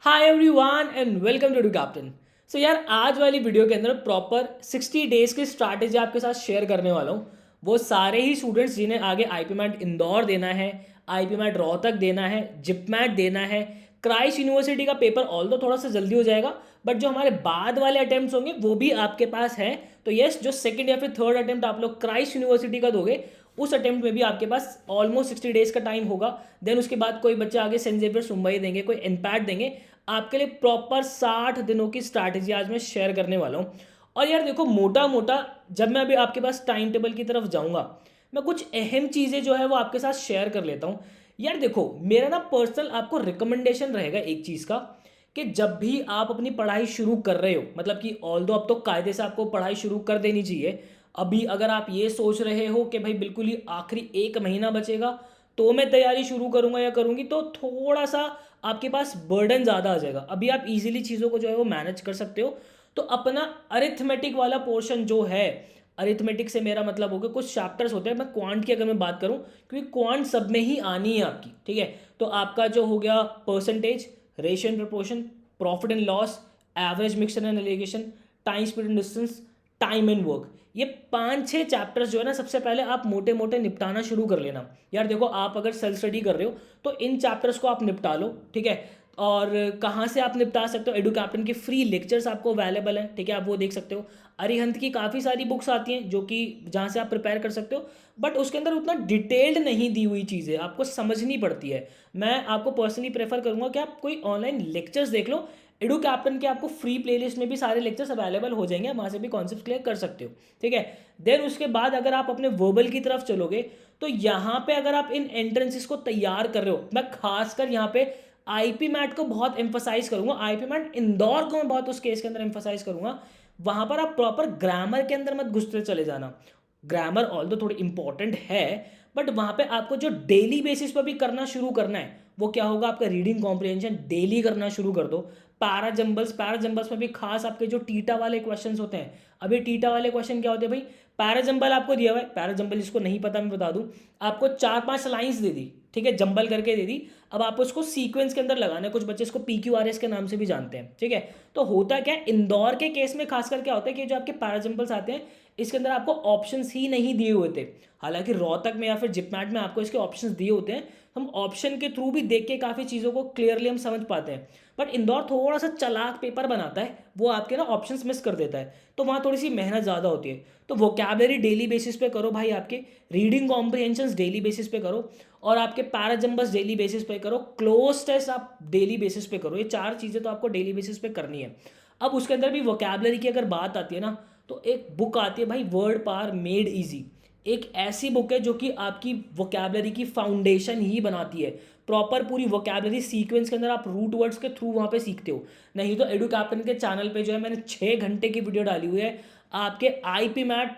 Hi everyone and welcome to captain. So यार आज वाली वीडियो के अंदर प्रॉपर 60 डेज की स्ट्रैटेजी आपके साथ शेयर करने वाला हूँ। वो सारे ही स्टूडेंट्स जिन्हें आगे आईपी मैट इंदौर देना है, आईपी मैट रोहतक देना है, जिप मैट देना है, क्राइस्ट यूनिवर्सिटी का पेपर ऑल दो थोड़ा सा जल्दी हो जाएगा, बट जो हमारे बाद वाले अटेम्प्ट होंगे वो भी आपके पास हैं। तो यस, जो सेकंड या फिर थर्ड अटेम्प्ट आप लोग क्राइस्ट यूनिवर्सिटी का दोगे उस अटेम्प्ट में भी आपके पास ऑलमोस्ट 60 डेज का टाइम होगा। देन उसके बाद कोई बच्चे आगे सेंट जेवियर्स मुंबई देंगे, कोई इम्पैक्ट देंगे। आपके लिए प्रॉपर 60 दिनों की स्ट्रैटेजी आज मैं शेयर करने वाला हूँ। और यार देखो, मोटा मोटा जब मैं अभी आपके पास टाइम टेबल की तरफ जाऊँगा, मैं कुछ अहम चीज़ें जो है वो आपके साथ शेयर कर लेता हूँ। यार देखो, मेरा ना पर्सनल आपको रिकमेंडेशन रहेगा एक चीज़ का, कि जब भी आप अपनी पढ़ाई शुरू कर रहे हो, मतलब कि ऑल दो अब तो कायदे से आपको पढ़ाई शुरू कर देनी चाहिए। अभी अगर आप ये सोच रहे हो कि भाई बिल्कुल ही आखिरी एक महीना बचेगा तो मैं तैयारी शुरू करूंगा या करूंगी, तो थोड़ा सा आपके पास बर्डन ज़्यादा आ जाएगा। अभी आप इजीली चीज़ों को जो है वो मैनेज कर सकते हो। तो अपना अरिथमेटिक वाला पोर्शन जो है, अरिथमेटिक से मेरा मतलब हो गया कुछ चैप्टर्स होते हैं, मैं क्वांट की अगर मैं बात करूं, क्योंकि क्वांट सब में ही आनी है आपकी, ठीक है। तो आपका जो हो गया percentage, ratio and proportion, profit and loss, average mixture and allegation, time speed and distance, time and work, ये 5-6 चैप्टर्स जो है ना, सबसे पहले आप मोटे मोटे निपटाना शुरू कर लेना। यार देखो, आप अगर सेल्फ स्टडी कर रहे हो तो इन चैप्टर्स को आप निपटा लो, ठीक है। और कहाँ से आप निपटा सकते हो, एडू कैप्टन के फ्री लेक्चर्स आपको अवेलेबल हैं, ठीक है, आप वो देख सकते हो। अरिहंत की काफ़ी सारी बुक्स आती हैं जो कि जहाँ से आप प्रिपेयर कर सकते हो, बट उसके अंदर उतना डिटेल्ड नहीं दी हुई चीज़ें आपको समझनी पड़ती है। मैं आपको पर्सनली प्रेफर करूँगा कि आप कोई ऑनलाइन लेक्चर्स देख लो। एडू कैप्टन के आपको फ्री प्लेलिस्ट में भी सारे लेक्चर्स अवेलेबल हो जाएंगे, वहाँ से भी कॉन्सेप्ट क्लियर कर सकते हो, ठीक है। देन उसके बाद अगर आप अपने वर्बल की तरफ चलोगे, तो यहाँ पे अगर आप इन एंट्रेंसेस को तैयार कर रहे हो, मैं खासकर यहाँ पे आईपी मैट को बहुत एम्फोसाइज करूंगा, आईपी मैट इंदौर को मैं बहुत उस केस के अंदर एम्फोसाइज करूंगा। वहां पर आप प्रॉपर ग्रामर के अंदर मत घुसते चले जाना। ग्रामर ऑल दो थोड़ी इंपॉर्टेंट है, बट वहां पे आपको जो डेली बेसिस पर भी करना शुरू करना है वो क्या होगा, आपका रीडिंग कॉम्प्रिहेंशन डेली करना शुरू कर दो। पैराजम्बल्स में भी खास आपके जो टीटा वाले क्वेश्चंस होते हैं, अभी टीटा वाले क्वेश्चन क्या होते हैं भाई, पैराजम्बल आपको दिया हुआ है, पैराजम्बल जिसको नहीं पता मैं बता दूं, आपको 4-5 लाइंस दे दी, ठीक है, जंबल करके दे दी। अब आप उसको सीक्वेंस के अंदर लगाना है, कुछ बच्चे इसको PQRS के नाम से भी जानते हैं, ठीक है। तो होता क्या है, इंदौर के केस में खासकर क्या होता है कि जो आपके पैराजम्बल्स आते हैं इसके अंदर आपको ऑप्शंस ही नहीं दिए हुए थे। हालांकि रोहतक में या फिर जिपमैट में आपको इसके ऑप्शंस दिए होते हैं, हम ऑप्शन के थ्रू भी देख के काफ़ी चीज़ों को क्लियरली हम समझ पाते हैं। बट इंदौर थोड़ा सा चालाक पेपर बनाता है, वो आपके ना ऑप्शंस मिस कर देता है, तो वहाँ थोड़ी सी मेहनत ज़्यादा होती है। तो वोकैबलरी डेली बेसिस पे करो भाई, आपके रीडिंग कॉम्प्रिहेंशंस डेली बेसिस पे करो, और आपके पैराजम्बस डेली बेसिस पे करो, क्लोज टेस्ट आप डेली बेसिस पे करो। ये 4 चीज़ें तो आपको डेली बेसिस पे करनी है। अब उसके अंदर भी वोकैबलरी की अगर बात आती है ना, तो एक बुक आती है भाई, वर्ड पावर मेड इजी। एक ऐसी बुक है जो कि आपकी वोकैबलरी की फाउंडेशन ही बनाती है। प्रॉपर पूरी वोकैबलरी सीक्वेंस के अंदर आप रूट वर्ड्स के थ्रू वहाँ पे सीखते हो। नहीं तो एडू कैप्टन के चैनल पे जो है मैंने 6 घंटे की वीडियो डाली हुई है आपके आईपी मैट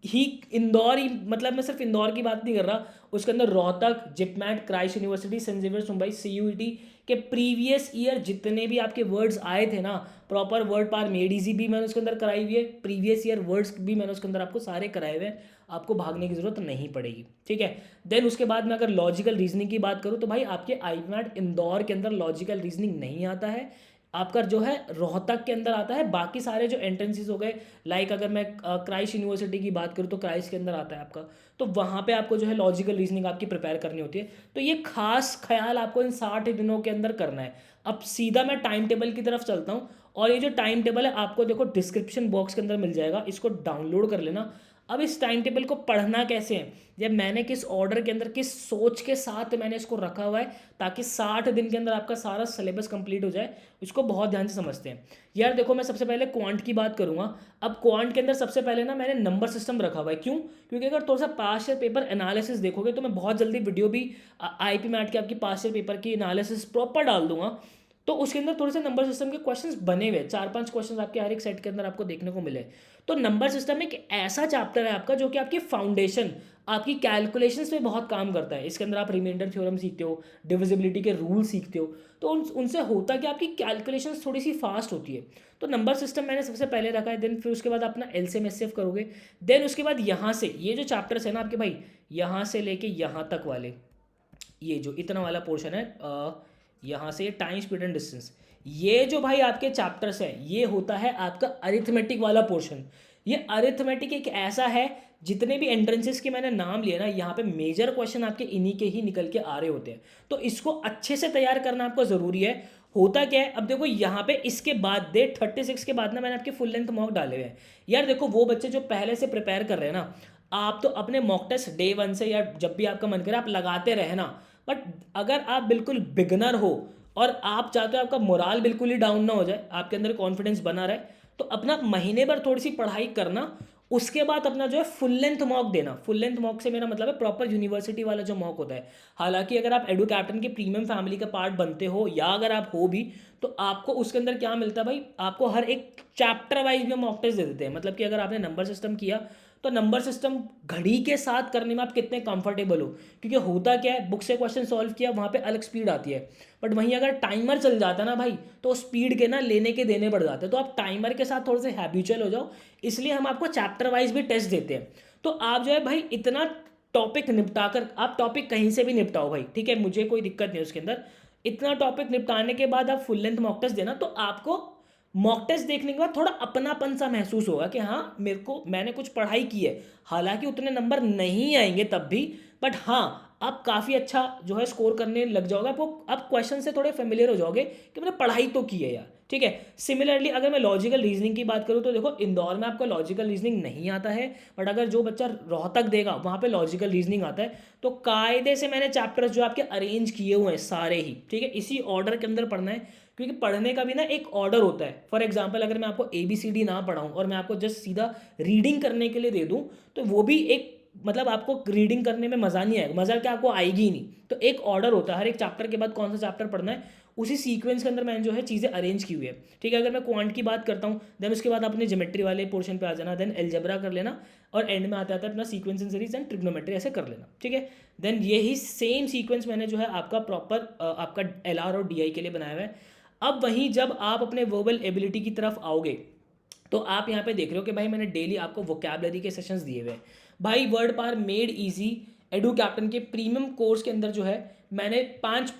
ही, इंदौर ही, मतलब मैं सिर्फ इंदौर की बात नहीं कर रहा, उसके अंदर Rohtak, JIPMAT, Christ University, Saint Xavier's Mumbai, CUET के प्रीवियस ईयर जितने भी आपके वर्ड्स आए थे ना, प्रॉपर वर्ड पार मेड इजी भी मैंने उसके अंदर कराई हुई है, प्रीवियस ईयर वर्ड्स भी मैंने उसके अंदर आपको सारे कराए हुए हैं। आपको भागने की जरूरत नहीं पड़ेगी, ठीक है। देन उसके बाद में अगर लॉजिकल रीजनिंग की बात करूँ, तो भाई आपके आईमैट इंदौर के अंदर लॉजिकल रीजनिंग नहीं आता है, आपका जो है रोहतक के अंदर आता है। बाकी सारे जो एंट्रेंसेस हो गए, लाइक अगर मैं क्राइस्ट यूनिवर्सिटी की बात करूँ तो क्राइस्ट के अंदर आता है आपका, तो वहाँ पे आपको जो है लॉजिकल रीजनिंग आपकी प्रिपेयर करनी होती है। तो ये खास ख्याल आपको इन 60 दिनों के अंदर करना है। अब सीधा मैं टाइम टेबल की तरफ चलता हूँ, और ये जो टाइम टेबल है आपको देखो डिस्क्रिप्शन बॉक्स के अंदर मिल जाएगा, इसको डाउनलोड कर लेना। अब इस टाइम टेबल को पढ़ना कैसे है, जब मैंने किस ऑर्डर के अंदर किस सोच के साथ मैंने इसको रखा हुआ है, ताकि 60 दिन के अंदर आपका सारा सिलेबस कंप्लीट हो जाए, इसको बहुत ध्यान से समझते हैं। यार देखो, मैं सबसे पहले क्वांट की बात करूंगा। अब क्वांट के अंदर सबसे पहले ना मैंने नंबर सिस्टम रखा हुआ है, क्यों, क्योंकि अगर थोड़ा सा पास्ट ईयर पेपर एनालिसिस देखोगे तो मैं बहुत जल्दी वीडियो भी आईपी मैट के आपकी पास्ट ईयर पेपर की एनालिसिस प्रॉपर डाल दूंगा। तो उसके अंदर थोड़े से नंबर सिस्टम के क्वेश्चंस बने हुए, 4-5 क्वेश्चंस आपके हर एक सेट के अंदर आपको देखने को मिले। तो नंबर सिस्टम एक ऐसा चैप्टर है आपका जो कि आपकी फाउंडेशन, आपकी कैलकुलेशंस में बहुत काम करता है। इसके अंदर आप रिमाइंडर थ्योरम सीखते हो, डिविजिबिलिटी के रूल सीखते हो, तो उनसे होता कि आपकी कैलकुलेशंस थोड़ी सी फास्ट होती है। तो नंबर सिस्टम मैंने सबसे पहले रखा है। देन फिर उसके बाद अपना LCM SCF करोगे। देन उसके बाद यहाँ से ये जो चैप्टर्स है ना आपके भाई, यहाँ से लेके यहाँ तक वाले, ये जो इतना वाला पोर्शन है, यहाँ से टाइम स्पीड एंड डिस्टेंस, ये जो भाई आपके चैप्टर्स है ये होता है आपका अरिथमेटिक वाला पोर्शन। ये अरिथमेटिक एक ऐसा है, जितने भी एंट्रेंसेस के मैंने नाम लिए ना, यहाँ पे मेजर क्वेश्चन आपके इन्हीं के ही निकल के आ रहे होते हैं। तो इसको अच्छे से तैयार करना आपको ज़रूरी है। होता क्या है, अब देखो यहाँ पे इसके बाद डे 36 के बाद ना मैंने आपके फुल लेंथ मॉक डाले हुए हैं। यार देखो, वो बच्चे जो पहले से प्रिपेयर कर रहे हैं ना, आप तो अपने मॉक टेस्ट डे 1 से या जब भी आपका मन करे आप लगाते रहे ना। बट अगर आप बिल्कुल बिगनर हो और आप चाहते हो आपका मोराल बिल्कुल ही डाउन ना हो जाए, आपके अंदर कॉन्फिडेंस बना रहे, तो अपना महीने भर थोड़ी सी पढ़ाई करना, उसके बाद अपना जो है फुल लेंथ मॉक देना। फुल लेंथ मॉक से मेरा मतलब है प्रॉपर यूनिवर्सिटी वाला जो मॉक होता है। हालांकि अगर आप एडू कैप्टन के प्रीमियम फैमिली का पार्ट बनते हो या अगर आप हो भी, तो आपको उसके अंदर क्या मिलता है भाई, आपको हर एक चैप्टर वाइज भी मॉक टेस्ट दे देते हैं। मतलब कि अगर आपने नंबर सिस्टम किया तो नंबर सिस्टम घड़ी के साथ करने में आप कितने कंफर्टेबल हो, क्योंकि होता क्या है, बुक से क्वेश्चन सॉल्व किया वहाँ पे अलग स्पीड आती है, बट वहीं अगर टाइमर चल जाता है ना भाई, तो स्पीड के ना लेने के देने बढ़ जाते हैं। तो आप टाइमर के साथ थोड़े से हैबिचुअल हो जाओ, इसलिए हम आपको चैप्टर वाइज भी टेस्ट देते हैं। तो आप जो है भाई इतना टॉपिक निपटा कर, आप टॉपिक कहीं से भी निपटाओ भाई, ठीक है, मुझे कोई दिक्कत नहीं उसके अंदर। इतना टॉपिक निपटाने के बाद आप फुल लेंथ मॉक टेस्ट देना, तो आपको मॉक टेस्ट देखने के बाद थोड़ा अपनापन सा महसूस होगा कि हाँ मैंने कुछ पढ़ाई की है। हालांकि उतने नंबर नहीं आएंगे तब भी, बट हाँ आप काफ़ी अच्छा जो है स्कोर करने लग जाओगे। आपको आप क्वेश्चन से थोड़े फेमिलियर हो जाओगे कि मैंने पढ़ाई तो की है यार, ठीक है। सिमिलरली अगर मैं लॉजिकल रीजनिंग की बात करूँ तो देखो, इंदौर में आपको लॉजिकल रीजनिंग नहीं आता है, बट अगर जो बच्चा रोहतक देगा वहाँ पे लॉजिकल रीजनिंग आता है। तो कायदे से मैंने चैप्टर्स जो आपके अरेंज किए हुए हैं सारे ही, ठीक है, इसी ऑर्डर के अंदर पढ़ना है, क्योंकि पढ़ने का भी ना एक ऑर्डर होता है। फॉर एग्जाम्पल अगर मैं आपको ABCD ना पढ़ाऊँ और मैं आपको जस्ट सीधा रीडिंग करने के लिए दे दूँ, तो वो भी एक मतलब आपको रीडिंग करने में मज़ा नहीं आएगा, मज़ा क्या, आपको आएगी ही नहीं। तो एक ऑर्डर होता है, हर एक चैप्टर के बाद कौन सा चैप्टर पढ़ना है, उसी सीक्वेंस के अंदर मैंने जो है चीज़ें अरेंज की हुई है, ठीक है। अगर मैं क्वांट की बात करता हूँ, देन उसके बाद अपने ज्योमेट्री वाले पोर्शन पे आ जाना, देन एलजेब्रा कर लेना, और एंड में आते आते अपना sequence in series and trigonometry ऐसे कर लेना, ठीक है। देन यही सेम सीक्वेंस मैंने जो है आपका प्रॉपर आपका LR और DI के लिए बनाया हुआ है। अब वहीं जब आप अपने वर्बल एबिलिटी की तरफ आओगे, तो आप यहाँ पे देख रहे हो कि भाई मैंने डेली आपको वोकैबलरी के सेशंस दिए हुए हैं। भाई word power made easy edu captain के प्रीमियम कोर्स के अंदर जो है मैंने पाँच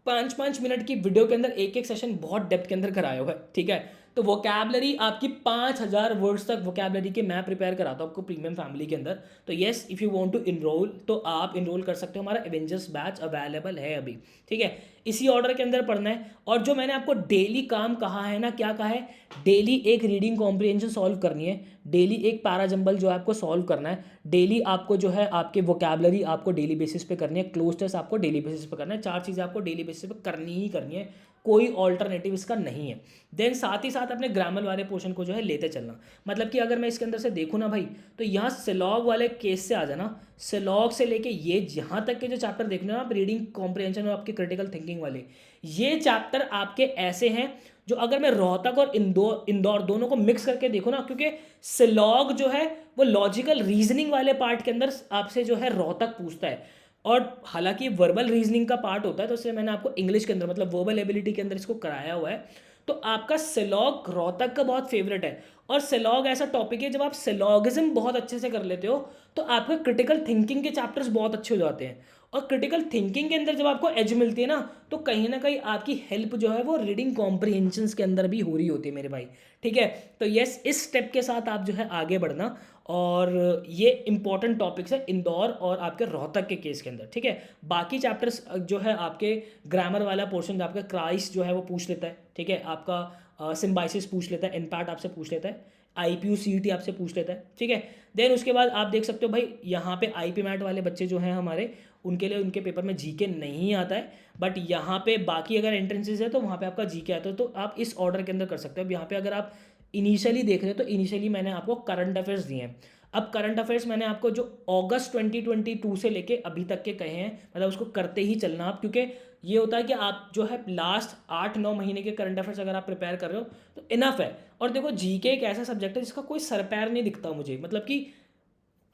पाँच पाँच मिनट की वीडियो के अंदर एक एक सेशन बहुत डेप्थ के अंदर कराया हुआ है, ठीक है। तो वोकैबलरी आपकी 5000 वर्ड्स तक वोकैबलरी के मैं प्रिपेयर कराता हूँ आपको प्रीमियम फैमिली के अंदर। तो yes, if you want to enroll तो आप इनरोल कर सकते हो, हमारा एवेंजर्स बैच अवेलेबल है अभी, ठीक है। इसी ऑर्डर के अंदर पढ़ना है। और जो मैंने आपको डेली काम कहा है ना, क्या कहा है, डेली एक रीडिंग कॉम्प्रिहेंशन सॉल्व करनी है, डेली एक पैरा जंबल जो है आपको सॉल्व करना है, डेली आपको जो है आपके वोकैबलरी आपको डेली बेसिस पे करनी है, क्लोज टेस्ट आपको डेली बेसिस पे करना है। 4 चीज़ें आपको डेली बेसिस पे करनी ही करनी है, कोई ऑल्टरनेटिव इसका नहीं है। देन साथ ही साथ अपने ग्रामर वाले पोर्शन को जो है लेते चलना। मतलब कि अगर मैं इसके अंदर से देखूँ ना भाई, तो यहाँ सिलॉग वाले केस से आ जाना, सिलॉग से लेके ये यहाँ तक के जो चैप्टर देखने ना आप, रीडिंग कॉम्प्रिहेंशन और आपके क्रिटिकल थिंकिंग वाले, ये चैप्टर आपके ऐसे हैं जो अगर मैं रोहतक और इंदौर दोनों को मिक्स करके देखो ना, क्योंकि सिलॉग जो है वो लॉजिकल रीजनिंग वाले पार्ट के अंदर आपसे जो है रोहतक पूछता है। और हालांकि वर्बल रीजनिंग का पार्ट होता है, तो इसलिए मैंने आपको इंग्लिश के अंदर मतलब वर्बल एबिलिटी के अंदर इसको कराया हुआ है। तो आपका सिलॉग रोहतक का बहुत फेवरेट है। और सिलॉग ऐसा टॉपिक है, जब आप सिलॉगिज्म बहुत अच्छे से कर लेते हो तो आपके क्रिटिकल थिंकिंग के चैप्टर्स बहुत अच्छे हो जाते हैं। और क्रिटिकल थिंकिंग के अंदर जब आपको एज मिलती है ना, तो कहीं ना कहीं आपकी हेल्प जो है वो रीडिंग कॉम्प्रिहेंशंस के अंदर भी हो रही होती है मेरे भाई, ठीक है। तो यस, इस स्टेप के साथ आप जो है आगे बढ़ना। और ये इंपॉर्टेंट टॉपिक्स है इंदौर और आपके रोहतक के केस के अंदर, ठीक है। बाकी चैप्टर्स जो है आपके ग्रामर वाला पोर्शन आपका क्राइस जो है वो पूछ लेता है, ठीक है। आपका सिम्बाइसिस पूछ लेता है, इनपैक्ट आपसे पूछ लेता है, IPU CET आपसे पूछ लेता है, ठीक है। देन उसके बाद आप देख सकते हो भाई, यहाँ पे IP मैट वाले बच्चे जो हैं हमारे, उनके लिए उनके पेपर में GK नहीं आता है, बट यहाँ पे बाकी अगर एंट्रेंसेज है तो वहाँ पे आपका GK आता है। तो आप इस ऑर्डर के अंदर कर सकते हो। अब यहाँ पे अगर आप इनिशियली देख रहे हो, तो इनिशियली मैंने आपको करंट अफेयर्स दिए हैं। अब करंट अफेयर्स मैंने आपको जो अगस्त 2022 से लेके अभी तक के कहे हैं, मतलब उसको करते ही चलना आप, क्योंकि ये होता है कि आप जो है लास्ट 8-9 महीने के करंट अफेयर्स अगर आप प्रिपेयर कर रहे हो तो इनफ है। और देखो, GK एक ऐसा सब्जेक्ट है जिसका कोई सर पैर नहीं दिखता मुझे, मतलब कि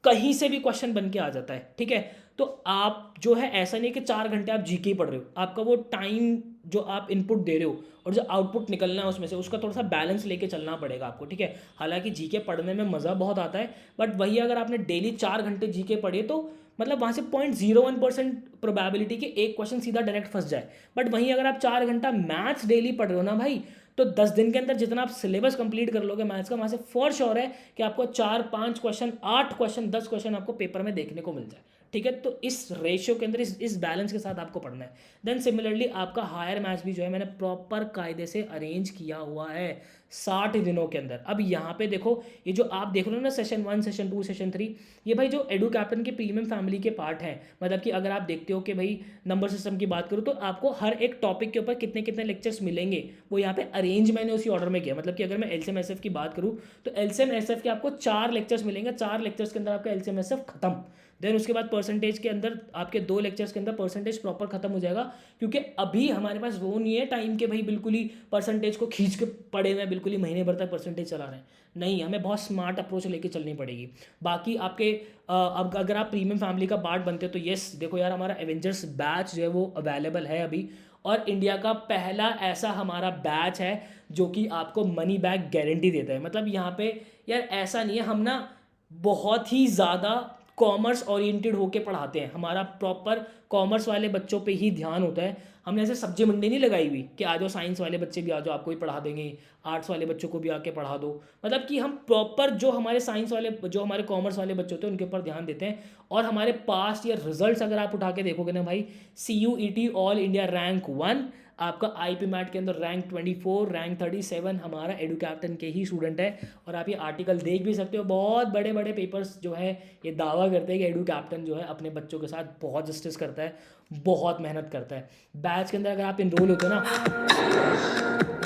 कहीं से भी क्वेश्चन बन के आ जाता है, ठीक है। तो आप जो है ऐसा नहीं कि 4 घंटे आप GK पढ़ रहे हो, आपका वो टाइम जो आप इनपुट दे रहे हो और जो आउटपुट निकलना है उसमें से, उसका थोड़ा सा बैलेंस लेके चलना पड़ेगा आपको, ठीक है। हालांकि जीके पढ़ने में मज़ा बहुत आता है, बट वही अगर आपने डेली 4 घंटे जीके पढ़े तो मतलब वहाँ से 0.01% प्रोबेबिलिटी कि एक क्वेश्चन सीधा डायरेक्ट फंस जाए। बट वहीं अगर आप 4 घंटा मैथ्स डेली पढ़ रहे हो ना भाई, तो 10 दिन के अंदर जितना आप सिलेबस कंप्लीट कर लोगे मैथ्स का, वहाँ से फॉर श्योर है कि आपको 4-5 क्वेश्चन, 8 क्वेश्चन, 10 क्वेश्चन आपको पेपर में देखने को मिल जाए, ठीक है। तो इस रेशियो के अंदर, इस बैलेंस के साथ आपको पढ़ना है। देन सिमिलरली आपका हायर मैथ्स भी जो है मैंने प्रॉपर कायदे से अरेंज किया हुआ है 60 दिनों के अंदर। अब यहाँ पे देखो, ये जो आप देख रहे हो ना सेशन 1, सेशन 2, सेशन 3, ये भाई जो एडू कैप्टन के प्रीमियम फैमिली के पार्ट हैं। मतलब कि अगर आप देखते हो कि भाई नंबर सिस्टम की बात करूँ तो आपको हर एक टॉपिक के ऊपर कितने कितने लेक्चर्स मिलेंगे, वो यहाँ पे अरेंज मैंने उसी ऑर्डर में किया। मतलब कि अगर मैं एलसीएम एसएफ की बात करूँ तो एलसीएम एसएफ के आपको 4 लेक्चर्स मिलेंगे, 4 लेक्चर्स के अंदर आपका एलसीएम एसएफ खत्म। देन उसके बाद परसेंटेज के अंदर आपके 2 लेक्चर्स के अंदर परसेंटेज प्रॉपर खत्म हो जाएगा, क्योंकि अभी हमारे पास वो नहीं है टाइम के भाई बिल्कुल ही परसेंटेज को खींच के पड़े हुए बिल्कुल ही महीने भर तक परसेंटेज चला रहे हैं। नहीं, हमें बहुत स्मार्ट अप्रोच लेके चलनी पड़ेगी। बाकी आपके अब अगर आप प्रीमियम फैमिली का पार्ट बनते हो तो येस देखो यार, हमारा एवेंजर्स बैच जो है वो अवेलेबल है अभी, और इंडिया का पहला ऐसा हमारा बैच है जो कि आपको मनी बैक गारंटी देता है। मतलब यहाँ पे यार ऐसा नहीं है, हम ना बहुत ही ज़्यादा कॉमर्स ओरिएंटेड होके पढ़ाते हैं। हमारा प्रॉपर कॉमर्स वाले बच्चों पे ही ध्यान होता है। हमने ऐसे सब्जी मंडी नहीं लगाई हुई कि आ जाओ साइंस वाले बच्चे भी आ जाओ, आपको भी पढ़ा देंगे, आर्ट्स वाले बच्चों को भी आके पढ़ा दो। मतलब कि हम प्रॉपर जो हमारे साइंस वाले, जो हमारे कॉमर्स वाले बच्चे होते हैं उनके ऊपर ध्यान देते हैं। और हमारे पास्ट ईयर रिजल्ट्स अगर आप उठा के देखोगे ना भाई, CUET ऑल इंडिया रैंक 1, आपका IP मैट के अंदर रैंक 24, रैंक 37 हमारा एडू कैप्टन के ही स्टूडेंट है। और आप ये आर्टिकल देख भी सकते हो, बहुत बड़े बड़े पेपर्स जो है ये दावा करते हैं कि एडू कैप्टन जो है अपने बच्चों के साथ बहुत जस्टिस करता है, बहुत मेहनत करता है। बैच के अंदर अगर आप इनरोल होते हो ना,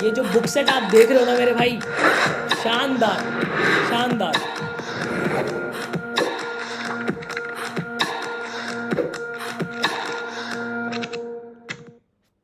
ये जो बुक सेट आप देख रहे हो ना मेरे भाई, शानदार शानदार।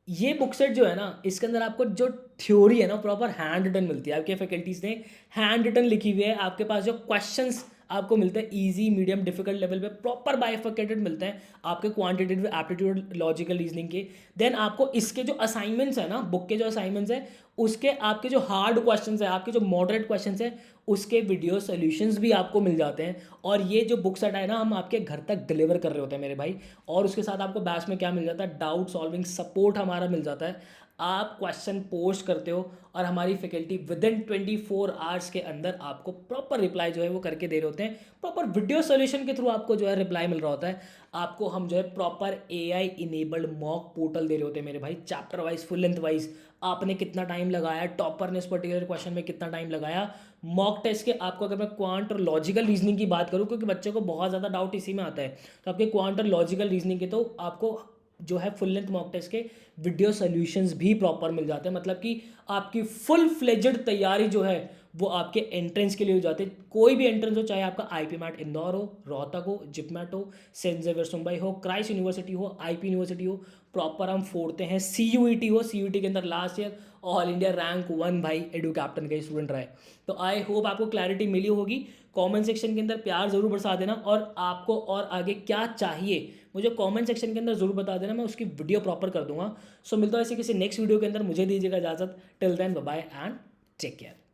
ये बुक सेट जो है ना, इसके अंदर आपको जो थ्योरी है ना प्रॉपर हैंड रिटन मिलती है। आपके फैकल्टीज ने हैंड रिटन लिखी हुई है। आपके पास जो क्वेश्चंस आपको मिलते हैं इजी, मीडियम, डिफिकल्ट लेवल पे प्रॉपर बाइफर्केटेड मिलते हैं आपके क्वांटिटेटिव, एप्टीट्यूड, लॉजिकल रीजनिंग के। देन आपको इसके जो असाइनमेंट्स है ना, बुक के जो असाइनमेंट्स है, उसके आपके जो हार्ड क्वेश्चंस है, आपके जो मॉडरेट क्वेश्चंस है, उसके वीडियो सॉल्यूशंस भी आपको मिल जाते हैं। और ये जो बुक सेट है ना, हम आपके घर तक डिलीवर कर रहे होते हैं मेरे भाई। और उसके साथ आपको बैच में क्या मिल जाता है, डाउट सॉल्विंग सपोर्ट हमारा मिल जाता है। आप क्वेश्चन पोस्ट करते हो और हमारी फैकल्टी विदिन 24 आवर्स के अंदर आपको प्रॉपर रिप्लाई जो है वो करके दे रहे होते हैं। प्रॉपर वीडियो सॉल्यूशन के थ्रू आपको जो है रिप्लाई मिल रहा होता है। आपको हम जो है proper AI enabled mock portal दे रहे होते हैं मेरे भाई, chapter wise, full length wise, आपने कितना टाइम लगाया, टॉपर ने इस पर्टिकुलर क्वेश्चन में कितना टाइम लगाया। मॉक टेस्ट के आपको, अगर मैं क्वांट और लॉजिकल रीजनिंग की बात करूँ, क्योंकि बच्चों को बहुत ज़्यादा डाउट इसी में आता है, तो आपके क्वांट और लॉजिकल रीजनिंग के तो आपको जो है फुल लेंथ मॉक टेस्ट के वीडियो सॉल्यूशंस भी प्रॉपर मिल जाते हैं। मतलब कि आपकी फुल फ्लेजेड तैयारी जो है वो आपके एंट्रेंस के लिए हो जाते हैं। कोई भी एंट्रेंस हो, चाहे आपका IP मैट इंदौर हो, रोहतक हो, जिपमैट हो, सेंट जेवियर्स मुंबई हो, क्राइस्ट यूनिवर्सिटी हो, IP यूनिवर्सिटी हो, प्रॉपर हम फोड़ते हैं। CUET हो, CUET के अंदर last year all India rank 1 भाई एडू कैप्टन का स्टूडेंट रहा है। तो आई होप आपको क्लैरिटी मिली होगी। कमेंट सेक्शन के अंदर प्यार ज़रूर बरसा देना, और आपको और आगे क्या चाहिए मुझे कमेंट सेक्शन के अंदर ज़रूर बता देना, मैं उसकी वीडियो प्रॉपर कर दूंगा। सो मिलता है ऐसे किसी नेक्स्ट वीडियो के अंदर, मुझे दीजिएगा इजाज़त। Till then bye bye and take care.